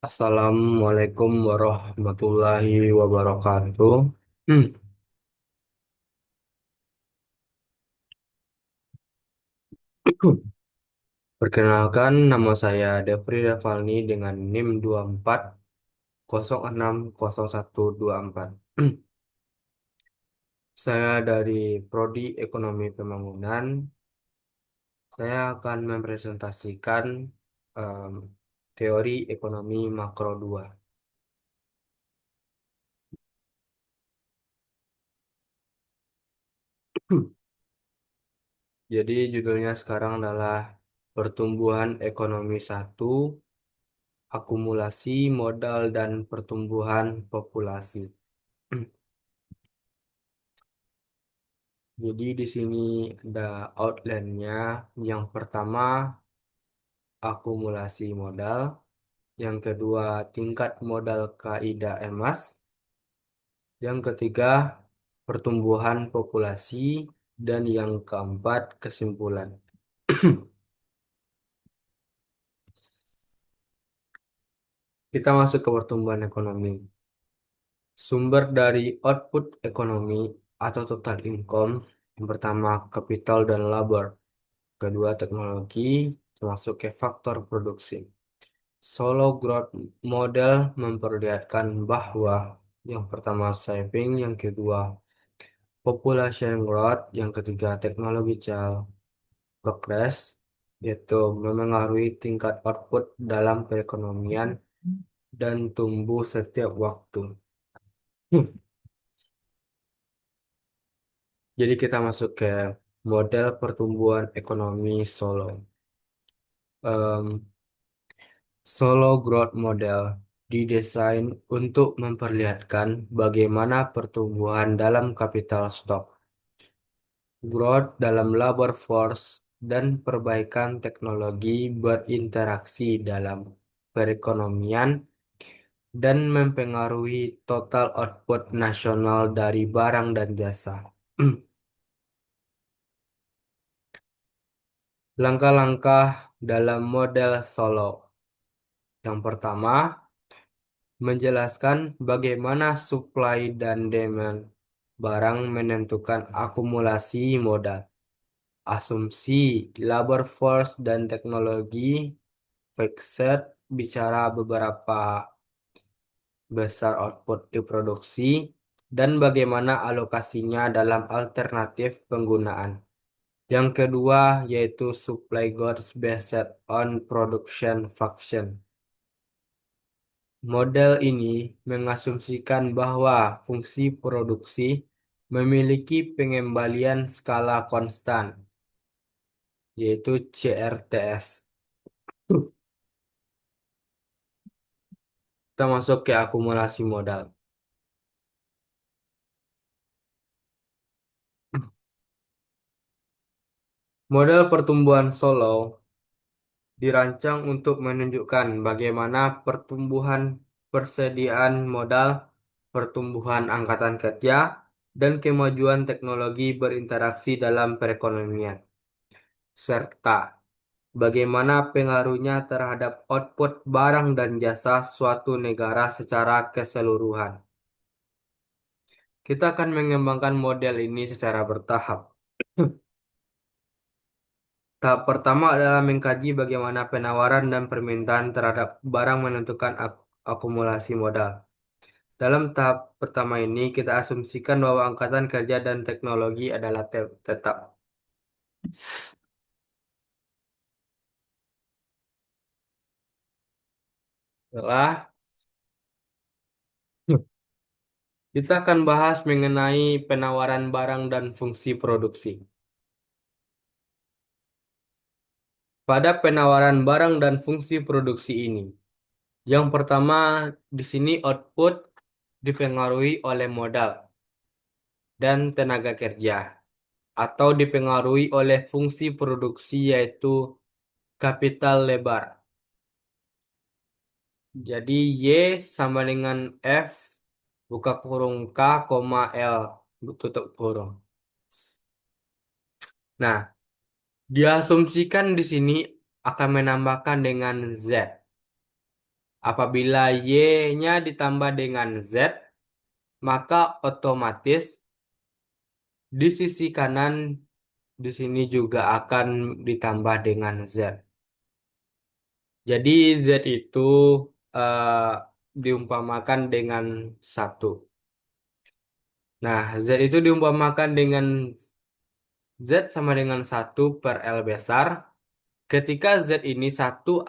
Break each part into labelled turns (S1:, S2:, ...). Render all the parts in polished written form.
S1: Assalamualaikum warahmatullahi wabarakatuh. Hmm. Perkenalkan, nama saya Devri Ravalni dengan NIM 24060124. Saya dari Prodi Ekonomi Pembangunan. Saya akan mempresentasikan em, teori ekonomi makro 2. Jadi judulnya sekarang adalah Pertumbuhan Ekonomi satu, Akumulasi Modal dan Pertumbuhan Populasi. Jadi di sini ada outline-nya. Yang pertama, akumulasi modal. Yang kedua, tingkat modal kaidah emas. Yang ketiga, pertumbuhan populasi. Dan yang keempat, kesimpulan. Kita masuk ke pertumbuhan ekonomi. Sumber dari output ekonomi atau total income. Yang pertama, capital dan labor. Kedua, teknologi, termasuk ke faktor produksi. Solo growth model memperlihatkan bahwa yang pertama saving, yang kedua population growth, yang ketiga technological progress, yaitu memengaruhi tingkat output dalam perekonomian dan tumbuh setiap waktu. Hmm. Jadi kita masuk ke model pertumbuhan ekonomi Solo. Em, Solo Growth Model didesain untuk memperlihatkan bagaimana pertumbuhan dalam capital stock, growth dalam labor force, dan perbaikan teknologi berinteraksi dalam perekonomian dan mempengaruhi total output nasional dari barang dan jasa. Langkah-langkah dalam model Solo. Yang pertama, menjelaskan bagaimana supply dan demand barang menentukan akumulasi modal. Asumsi labor force dan teknologi fixed bicara beberapa besar output diproduksi dan bagaimana alokasinya dalam alternatif penggunaan. Yang kedua yaitu supply goods based on production function. Model ini mengasumsikan bahwa fungsi produksi memiliki pengembalian skala konstan, yaitu CRTS. Kita masuk ke akumulasi modal. Model pertumbuhan Solo dirancang untuk menunjukkan bagaimana pertumbuhan persediaan modal, pertumbuhan angkatan kerja, dan kemajuan teknologi berinteraksi dalam perekonomian, serta bagaimana pengaruhnya terhadap output barang dan jasa suatu negara secara keseluruhan. Kita akan mengembangkan model ini secara bertahap. Tahap pertama adalah mengkaji bagaimana penawaran dan permintaan terhadap barang menentukan akumulasi modal. Dalam tahap pertama ini, kita asumsikan bahwa angkatan kerja dan teknologi adalah tetap. Setelah kita akan bahas mengenai penawaran barang dan fungsi produksi. Pada penawaran barang dan fungsi produksi ini, yang pertama di sini output dipengaruhi oleh modal dan tenaga kerja atau dipengaruhi oleh fungsi produksi yaitu kapital lebar. Jadi Y sama dengan F buka kurung K, koma L tutup kurung. Nah, diasumsikan di sini akan menambahkan dengan Z Apabila Y-nya ditambah dengan Z, maka otomatis di sisi kanan di sini juga akan ditambah dengan Z. Jadi Z itu diumpamakan dengan satu. Nah, Z itu diumpamakan dengan Z sama dengan satu per L besar. Ketika Z ini satu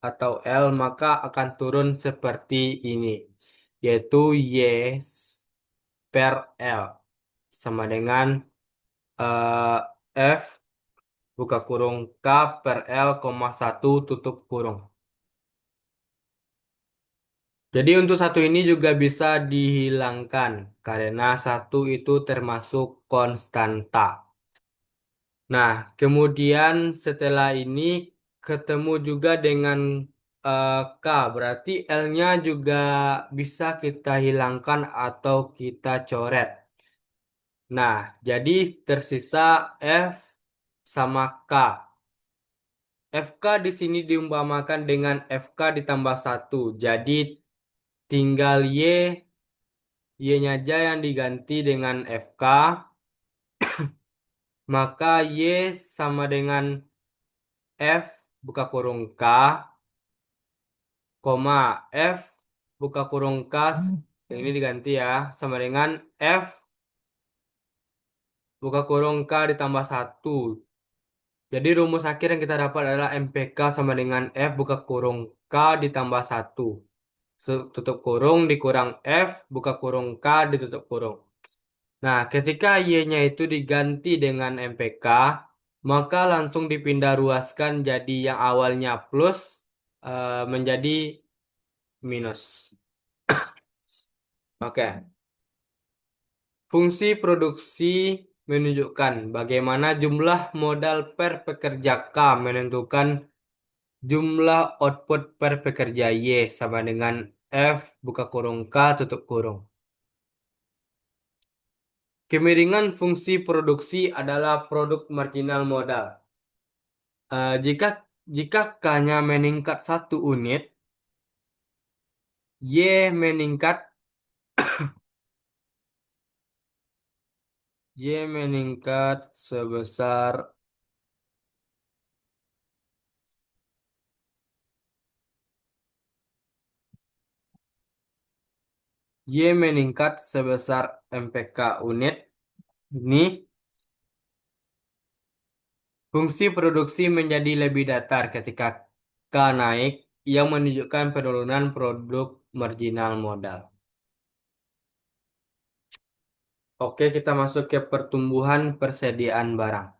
S1: atau L, maka akan turun seperti ini, yaitu Y per L sama dengan F buka kurung K per L, koma satu tutup kurung. Jadi untuk satu ini juga bisa dihilangkan karena satu itu termasuk konstanta. Nah, kemudian setelah ini ketemu juga dengan K, berarti L-nya juga bisa kita hilangkan atau kita coret. Nah, jadi tersisa F sama K. FK di sini diumpamakan dengan FK ditambah satu. Jadi tinggal Y-nya aja yang diganti dengan FK, maka Y sama dengan F buka kurung K, koma F buka kurung K, yang ini diganti ya, sama dengan F buka kurung K ditambah satu. Jadi rumus akhir yang kita dapat adalah MPK sama dengan F buka kurung K ditambah satu. Tutup kurung dikurang F buka kurung K ditutup kurung. Nah, ketika Y-nya itu diganti dengan MPK, maka langsung dipindah ruaskan jadi yang awalnya plus menjadi minus. Oke. Fungsi produksi menunjukkan bagaimana jumlah modal per pekerja K menentukan jumlah output per pekerja Y sama dengan F buka kurung K tutup kurung. Kemiringan fungsi produksi adalah produk marginal modal. Jika K-nya meningkat satu unit, Y meningkat Y meningkat sebesar Y meningkat sebesar MPK unit. Ini fungsi produksi menjadi lebih datar ketika K naik yang menunjukkan penurunan produk marginal modal. Oke, kita masuk ke pertumbuhan persediaan barang.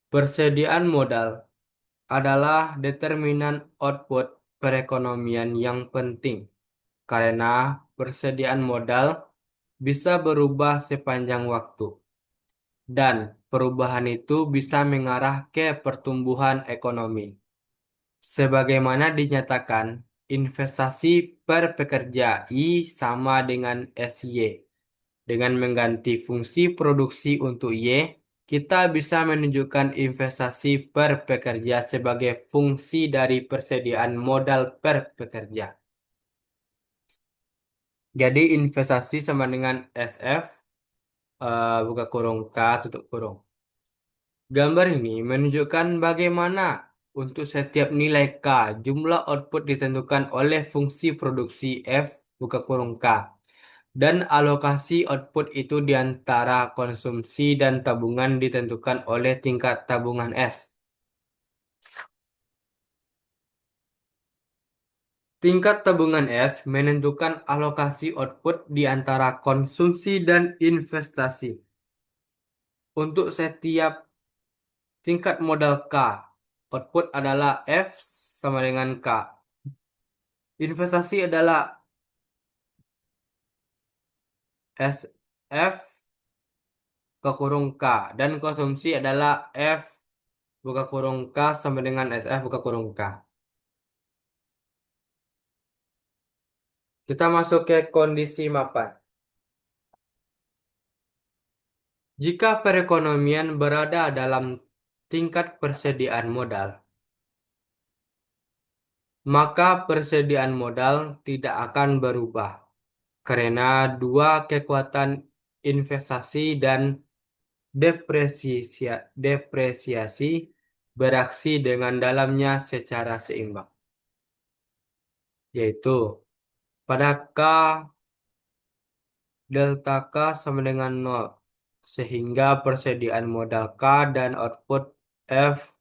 S1: Persediaan modal adalah determinan output perekonomian yang penting karena persediaan modal bisa berubah sepanjang waktu dan perubahan itu bisa mengarah ke pertumbuhan ekonomi. Sebagaimana dinyatakan, investasi per pekerja I sama dengan SY. Dengan mengganti fungsi produksi untuk Y, kita bisa menunjukkan investasi per pekerja sebagai fungsi dari persediaan modal per pekerja. Jadi investasi sama dengan SF, buka kurung K, tutup kurung. Gambar ini menunjukkan bagaimana untuk setiap nilai K, jumlah output ditentukan oleh fungsi produksi F, buka kurung K. Dan alokasi output itu di antara konsumsi dan tabungan ditentukan oleh tingkat tabungan S. Tingkat tabungan S menentukan alokasi output di antara konsumsi dan investasi. Untuk setiap tingkat modal K, output adalah F sama dengan K. Investasi adalah SF ke kurung K dan konsumsi adalah F buka kurung K sama dengan SF buka kurung K. Kita masuk ke kondisi mapan. Jika perekonomian berada dalam tingkat persediaan modal, maka persediaan modal tidak akan berubah karena dua kekuatan investasi dan depresiasi beraksi dengan dalamnya secara seimbang, yaitu pada K delta K sama dengan nol, sehingga persediaan modal K dan output F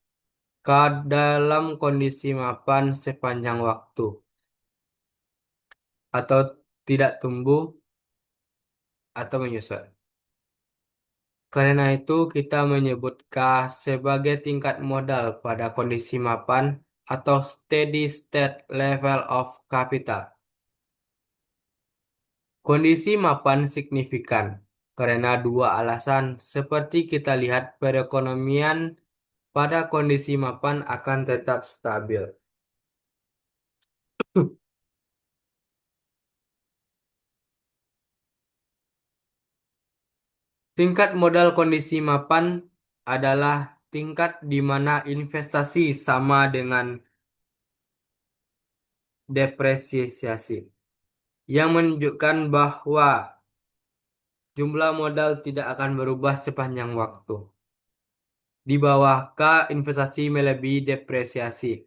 S1: K dalam kondisi mapan sepanjang waktu atau tidak tumbuh atau menyusut. Karena itu kita menyebut K sebagai tingkat modal pada kondisi mapan atau steady state level of capital. Kondisi mapan signifikan karena dua alasan seperti kita lihat perekonomian pada kondisi mapan akan tetap stabil. Tingkat modal kondisi mapan adalah tingkat di mana investasi sama dengan depresiasi, yang menunjukkan bahwa jumlah modal tidak akan berubah sepanjang waktu. Di bawah K, investasi melebihi depresiasi,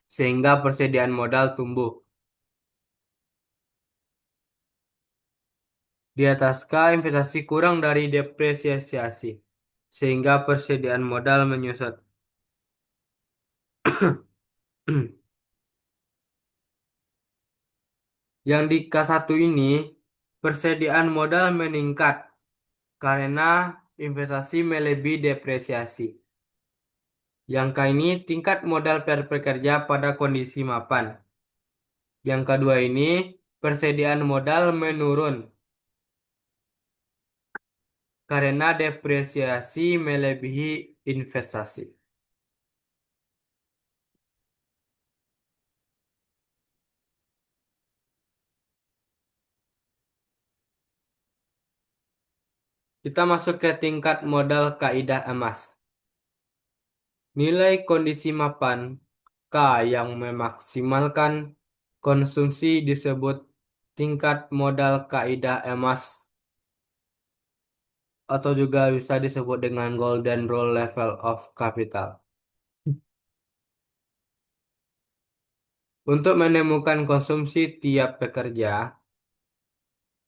S1: sehingga persediaan modal tumbuh. Di atas K, investasi kurang dari depresiasi, sehingga persediaan modal menyusut. Yang di K1 ini, persediaan modal meningkat karena investasi melebihi depresiasi. Yang K ini tingkat modal per pekerja pada kondisi mapan. Yang kedua ini, persediaan modal menurun karena depresiasi melebihi investasi. Kita masuk ke tingkat modal kaidah emas. Nilai kondisi mapan K yang memaksimalkan konsumsi disebut tingkat modal kaidah emas atau juga bisa disebut dengan golden rule level of capital. Untuk menemukan konsumsi tiap pekerja,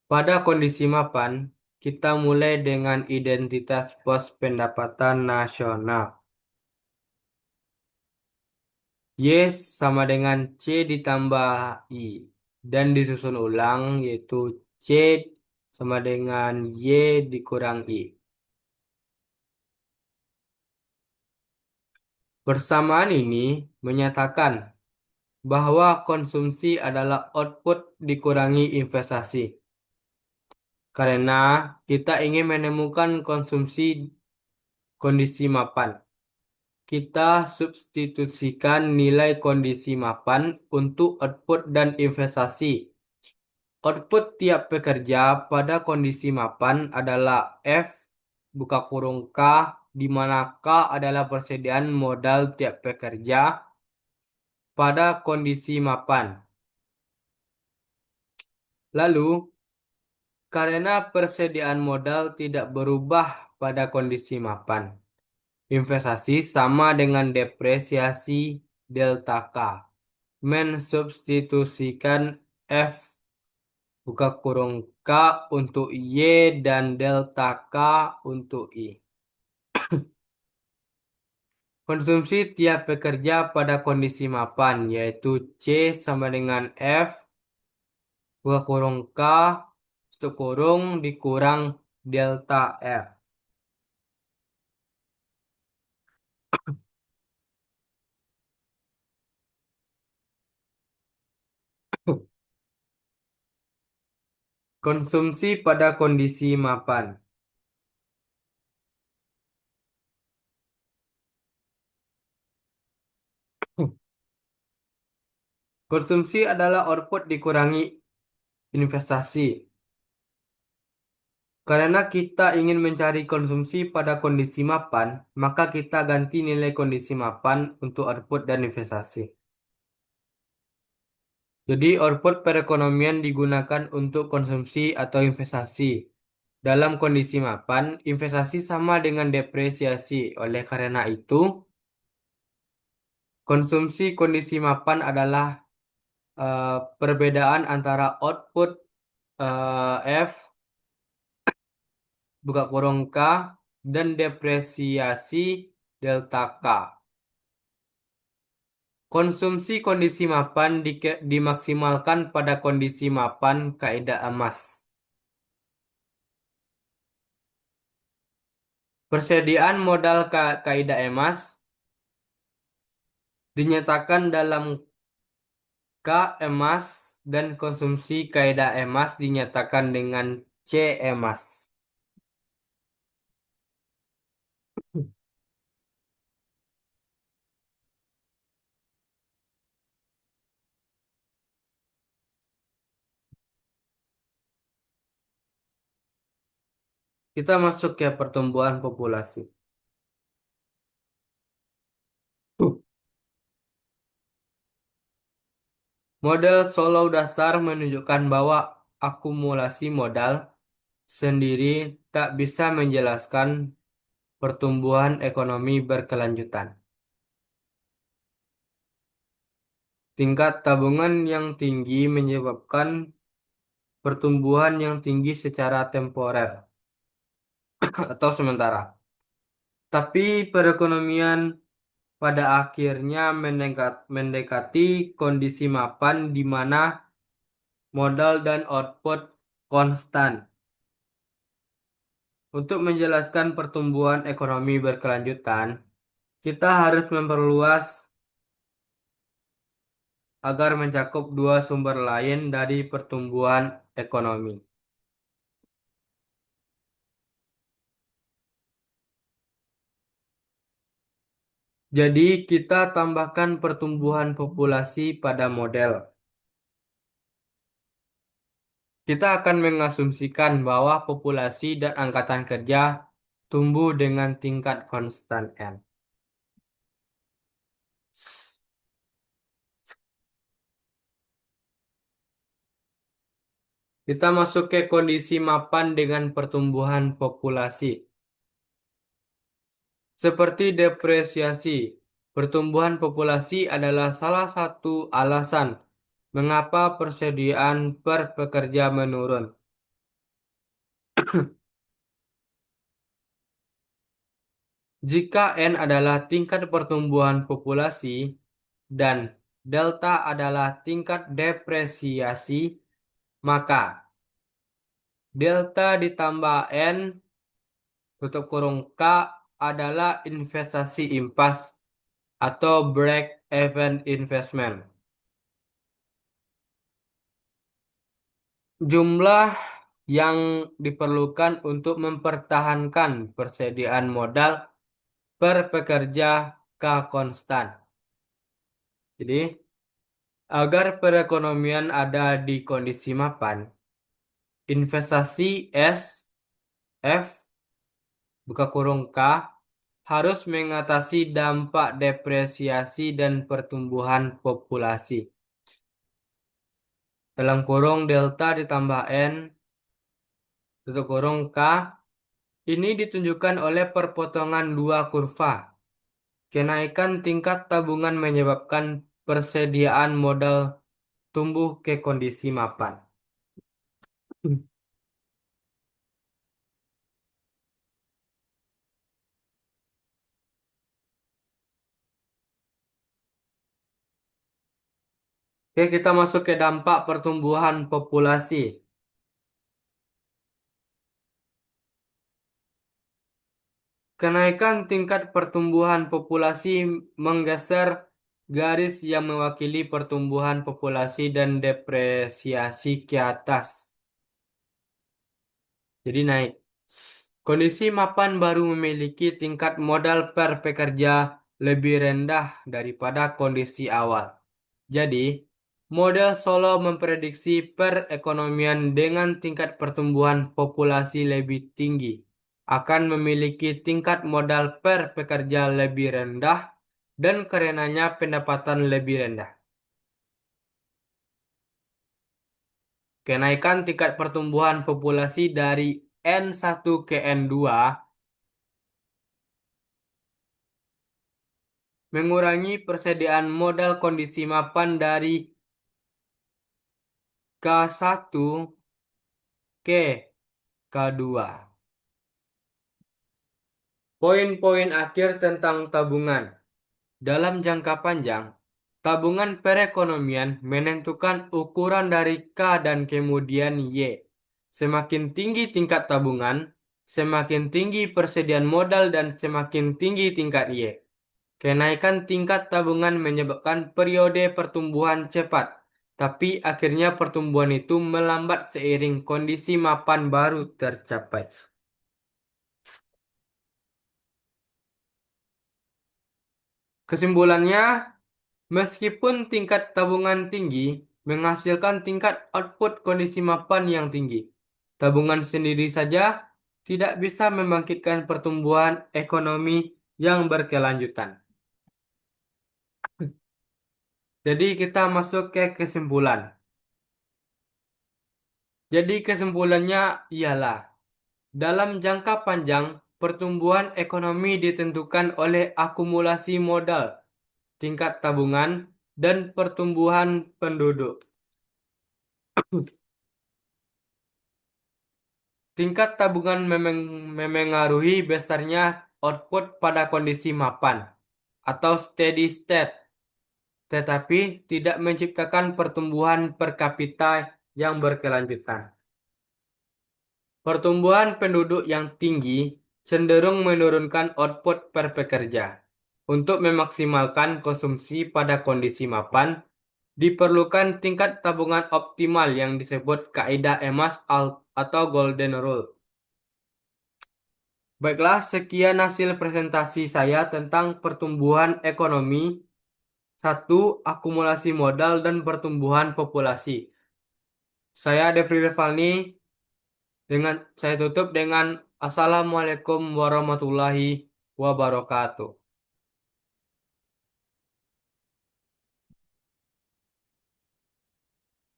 S1: pada kondisi mapan, kita mulai dengan identitas pos pendapatan nasional. Y sama dengan C ditambah I. Dan disusun ulang yaitu C sama dengan Y dikurang I. Persamaan ini menyatakan bahwa konsumsi adalah output dikurangi investasi. Karena kita ingin menemukan konsumsi kondisi mapan. Kita substitusikan nilai kondisi mapan untuk output dan investasi. Output tiap pekerja pada kondisi mapan adalah F buka kurung K, di mana K adalah persediaan modal tiap pekerja pada kondisi mapan. Lalu, karena persediaan modal tidak berubah pada kondisi mapan, investasi sama dengan depresiasi delta K. Mensubstitusikan F buka kurung K untuk Y dan delta K untuk I. Konsumsi tiap pekerja pada kondisi mapan yaitu C sama dengan F buka kurung K tutup kurung dikurang delta F. Konsumsi pada kondisi mapan. Konsumsi adalah output dikurangi investasi. Karena kita ingin mencari konsumsi pada kondisi mapan, maka kita ganti nilai kondisi mapan untuk output dan investasi. Jadi output perekonomian digunakan untuk konsumsi atau investasi. Dalam kondisi mapan, investasi sama dengan depresiasi. Oleh karena itu, konsumsi kondisi mapan adalah eh, perbedaan antara output F buka kurung K dan depresiasi delta K. Konsumsi kondisi mapan dimaksimalkan pada kondisi mapan kaidah emas. Persediaan modal kaidah emas dinyatakan dalam K emas dan konsumsi kaidah emas dinyatakan dengan C emas. Kita masuk ke pertumbuhan populasi. Model Solow dasar menunjukkan bahwa akumulasi modal sendiri tak bisa menjelaskan pertumbuhan ekonomi berkelanjutan. Tingkat tabungan yang tinggi menyebabkan pertumbuhan yang tinggi secara temporer atau sementara. Tapi perekonomian pada akhirnya mendekati kondisi mapan di mana modal dan output konstan. Untuk menjelaskan pertumbuhan ekonomi berkelanjutan, kita harus memperluas agar mencakup dua sumber lain dari pertumbuhan ekonomi. Jadi, kita tambahkan pertumbuhan populasi pada model. Kita akan mengasumsikan bahwa populasi dan angkatan kerja tumbuh dengan tingkat konstan N. Kita masuk ke kondisi mapan dengan pertumbuhan populasi. Seperti depresiasi, pertumbuhan populasi adalah salah satu alasan mengapa persediaan per pekerja menurun. Jika N adalah tingkat pertumbuhan populasi dan delta adalah tingkat depresiasi, maka delta ditambah N tutup kurung K adalah investasi impas atau break-even investment. Jumlah yang diperlukan untuk mempertahankan persediaan modal per pekerja K konstan. Jadi, agar perekonomian ada di kondisi mapan, investasi S, F, buka kurung K, harus mengatasi dampak depresiasi dan pertumbuhan populasi. Dalam kurung delta ditambah N, tutup kurung K, ini ditunjukkan oleh perpotongan dua kurva. Kenaikan tingkat tabungan menyebabkan persediaan modal tumbuh ke kondisi mapan. Oke, kita masuk ke dampak pertumbuhan populasi. Kenaikan tingkat pertumbuhan populasi menggeser garis yang mewakili pertumbuhan populasi dan depresiasi ke atas. Jadi naik. Kondisi mapan baru memiliki tingkat modal per pekerja lebih rendah daripada kondisi awal. Jadi, model Solo memprediksi perekonomian dengan tingkat pertumbuhan populasi lebih tinggi akan memiliki tingkat modal per pekerja lebih rendah dan karenanya pendapatan lebih rendah. Kenaikan tingkat pertumbuhan populasi dari N1 ke N2 mengurangi persediaan modal kondisi mapan dari K1 ke K2. Poin-poin akhir tentang tabungan. Dalam jangka panjang, tabungan perekonomian menentukan ukuran dari K dan kemudian Y. Semakin tinggi tingkat tabungan, semakin tinggi persediaan modal dan semakin tinggi tingkat Y. Kenaikan tingkat tabungan menyebabkan periode pertumbuhan cepat, tapi akhirnya pertumbuhan itu melambat seiring kondisi mapan baru tercapai. Kesimpulannya, meskipun tingkat tabungan tinggi menghasilkan tingkat output kondisi mapan yang tinggi, tabungan sendiri saja tidak bisa membangkitkan pertumbuhan ekonomi yang berkelanjutan. Jadi kita masuk ke kesimpulan. Jadi kesimpulannya ialah, dalam jangka panjang, pertumbuhan ekonomi ditentukan oleh akumulasi modal, tingkat tabungan, dan pertumbuhan penduduk. Tingkat tabungan memengaruhi besarnya output pada kondisi mapan atau steady state, tetapi tidak menciptakan pertumbuhan per kapita yang berkelanjutan. Pertumbuhan penduduk yang tinggi cenderung menurunkan output per pekerja. Untuk memaksimalkan konsumsi pada kondisi mapan, diperlukan tingkat tabungan optimal yang disebut kaidah emas atau golden rule. Baiklah, sekian hasil presentasi saya tentang pertumbuhan ekonomi, satu, akumulasi modal, dan pertumbuhan populasi. Saya Devri Revalni, saya tutup dengan Assalamualaikum warahmatullahi wabarakatuh.